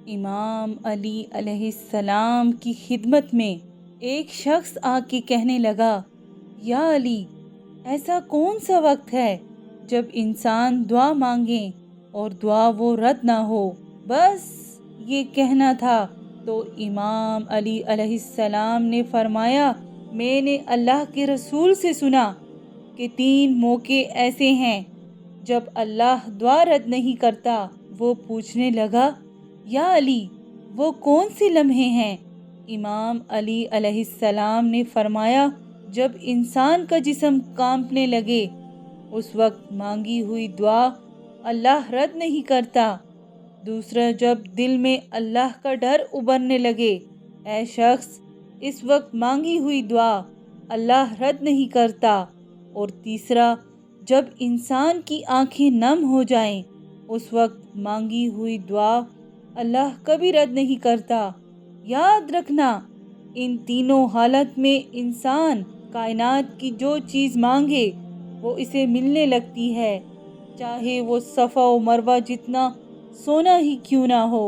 امام علی علیہ السلام کی خدمت میں ایک شخص آ کے کہنے لگا، یا علی، ایسا کون سا وقت ہے جب انسان دعا مانگے اور دعا وہ رد نہ ہو؟ بس یہ کہنا تھا تو امام علی علیہ السلام نے فرمایا، میں نے اللہ کے رسول سے سنا کہ 3 موقع ایسے ہیں جب اللہ دعا رد نہیں کرتا۔ وہ پوچھنے لگا، یا علی، وہ کون سے لمحے ہیں؟ امام علی علیہ السلام نے فرمایا، جب انسان کا جسم کانپنے لگے اس وقت مانگی ہوئی دعا اللہ رد نہیں کرتا۔ دوسرا، جب دل میں اللہ کا ڈر ابھرنے لگے، اے شخص، اس وقت مانگی ہوئی دعا اللہ رد نہیں کرتا۔ اور تیسرا، جب انسان کی آنکھیں نم ہو جائیں اس وقت مانگی ہوئی دعا اللہ کبھی رد نہیں کرتا۔ یاد رکھنا، ان تینوں حالت میں انسان کائنات کی جو چیز مانگے وہ اسے ملنے لگتی ہے، چاہے وہ صفا و مروہ جتنا سونا ہی کیوں نہ ہو۔